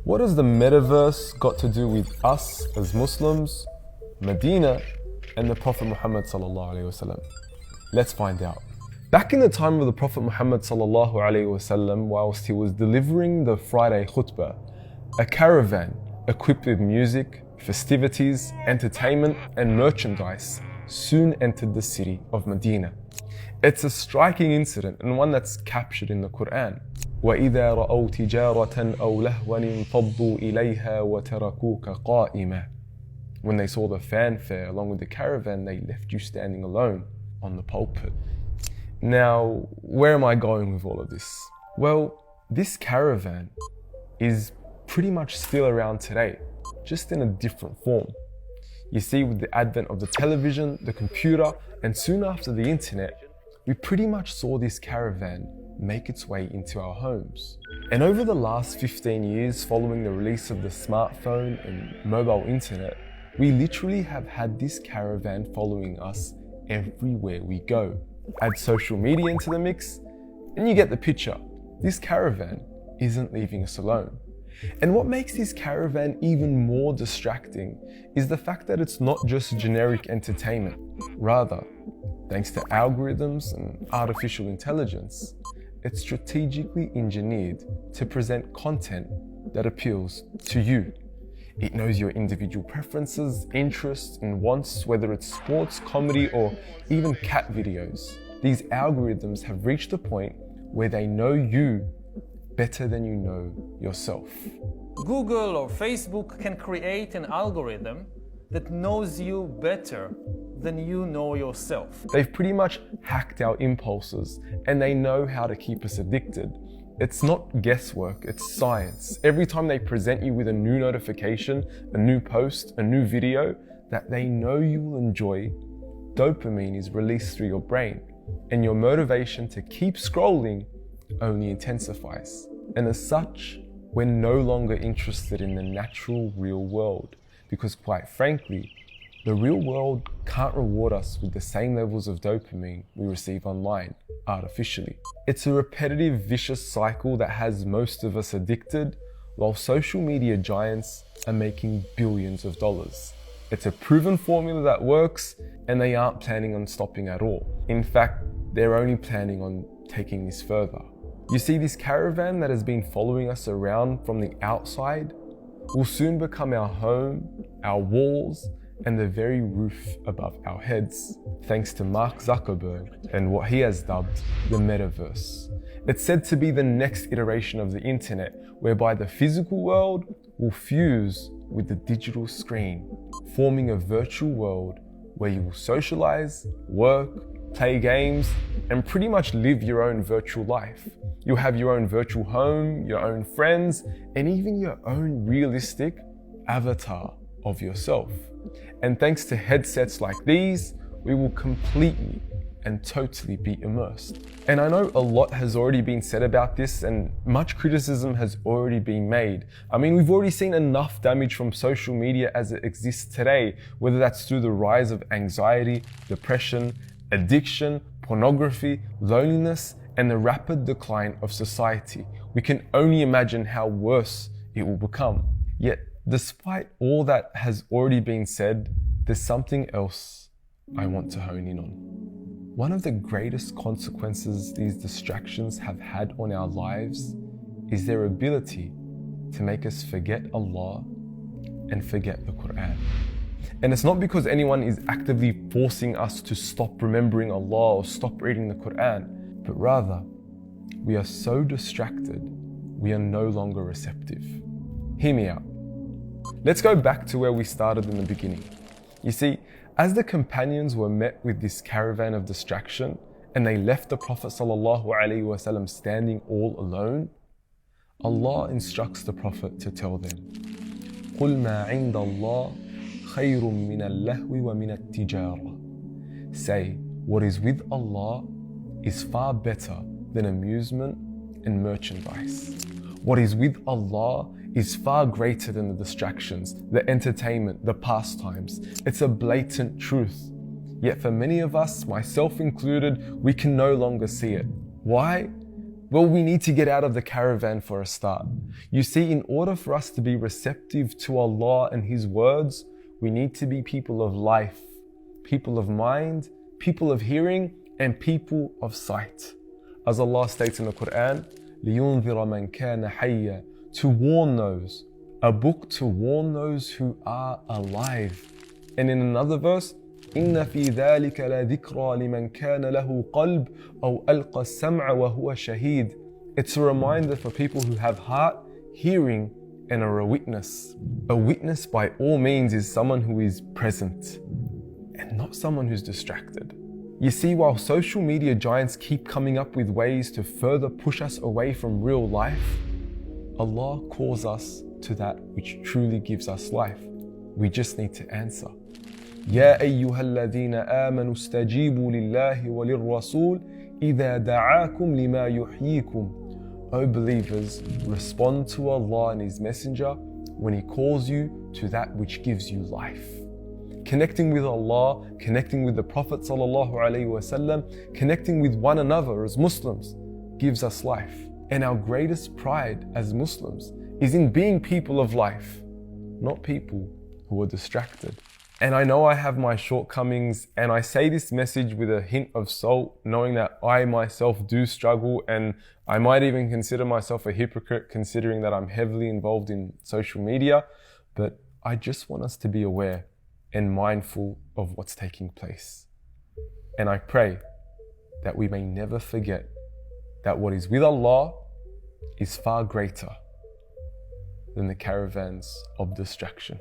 What has the metaverse got to do with us as Muslims, Medina, and the Prophet Muhammad sallallahu alaihi wasallam? Let's find out. Back in the time of the Prophet Muhammad sallallahu alaihi wasallam, whilst he was delivering the Friday khutbah, a caravan equipped with music, festivities, entertainment, and merchandise soon entered the city of Medina. It's a striking incident and one that's captured in the Quran. وَإِذَا رَأَوْا تِجَارَةً أَوْ لَهْوًا انفَضُّوا إِلَيْهَا وَتَرَكُوكَ قَائِمًا. When they saw the fanfare along with the caravan, they left you standing alone on the pulpit. Now, where am I going with all of this? Well, this caravan is pretty much still around today, just in a different form. You see, with the advent of the television, the computer, and soon after the internet, we pretty much saw this caravan make its way into our homes. And over the last 15 years following the release of the smartphone and mobile internet, we literally have had this caravan following us everywhere we go. Add social media into the mix, and you get the picture. This caravan isn't leaving us alone. And what makes this caravan even more distracting is the fact that it's not just generic entertainment. Rather, thanks to algorithms and artificial intelligence, it's strategically engineered to present content that appeals to you. It knows your individual preferences, interests, and wants, whether it's sports, comedy, or even cat videos. These algorithms have reached a point where they know you better than you know yourself. Google or Facebook can create an algorithm that knows you better than you know yourself. They've pretty much hacked our impulses and they know how to keep us addicted. It's not guesswork, it's science. Every time they present you with a new notification, a new post, a new video that they know you will enjoy, dopamine is released through your brain, and your motivation to keep scrolling only intensifies. And as such, we're no longer interested in the natural real world, because quite frankly, the real world can't reward us with the same levels of dopamine we receive online artificially. It's a repetitive, vicious cycle that has most of us addicted, while social media giants are making billions of dollars. It's a proven formula that works, and they aren't planning on stopping at all. In fact, they're only planning on taking this further. You see, this caravan that has been following us around from the outside will soon become our home, our walls, and the very roof above our heads, thanks to Mark Zuckerberg and what he has dubbed the metaverse. It's said to be the next iteration of the internet, whereby the physical world will fuse with the digital screen, forming a virtual world where you will socialize, work, play games, and pretty much live your own virtual life. You'll have your own virtual home, your own friends, and even your own realistic avatar of yourself. And thanks to headsets like these, we will completely and totally be immersed. And I know a lot has already been said about this and much criticism has already been made. I mean, we've already seen enough damage from social media as it exists today, whether that's through the rise of anxiety, depression, addiction, pornography, loneliness, and the rapid decline of society. We can only imagine how worse it will become. Yet, despite all that has already been said, there's something else I want to hone in on. One of the greatest consequences these distractions have had on our lives is their ability to make us forget Allah and forget the Quran. And it's not because anyone is actively forcing us to stop remembering Allah or stop reading the Quran, but rather, we are so distracted, we are no longer receptive. Hear me out. Let's go back to where we started in the beginning. You see, as the companions were met with this caravan of distraction and they left the Prophet ﷺ standing all alone, Allah instructs the Prophet to tell them, قُلْ مَا عِنْدَ اللَّهِ خَيْرٌ مِنَ اللَّهْوِ وَمِنَ التِّجَارَةِ. Say, what is with Allah is far better than amusement and merchandise. What is with Allah is far greater than the distractions, the entertainment, the pastimes. It's a blatant truth. Yet for many of us, myself included, we can no longer see it. Why? Well, we need to get out of the caravan for a start. You see, in order for us to be receptive to Allah and His words, we need to be people of life, people of mind, people of hearing, and people of sight. As Allah states in the Quran, لِيُنذِرَ مَنْ كَانَ حَيًّا, to warn those, a book to warn those who are alive. And in another verse, إِنَّ فِي ذَلِكَ لَذِكْرَى لِمَنْ كَانَ لَهُ قَلْبٌ أَوْ أَلْقَى السَّمْعَ وَهُوَ شَهِيدٌ. It's a reminder for people who have heart, hearing, and are a witness. A witness by all means is someone who is present and not someone who's distracted. You see, while social media giants keep coming up with ways to further push us away from real life, Allah calls us to that which truly gives us life. We just need to answer. يا أيها الذين آمنوا استجيبوا لله وللرسول إذا دعاكم لما يحييكم. O believers, respond to Allah and His Messenger when He calls you to that which gives you life. Connecting with Allah, connecting with the Prophet ﷺ, connecting with one another as Muslims gives us life. And our greatest pride as Muslims is in being people of life, not people who are distracted. And I know I have my shortcomings, and I say this message with a hint of salt, knowing that I myself do struggle, and I might even consider myself a hypocrite considering that I'm heavily involved in social media. But I just want us to be aware and mindful of what's taking place. And I pray that we may never forget that what is with Allah is far greater than the caravans of distraction.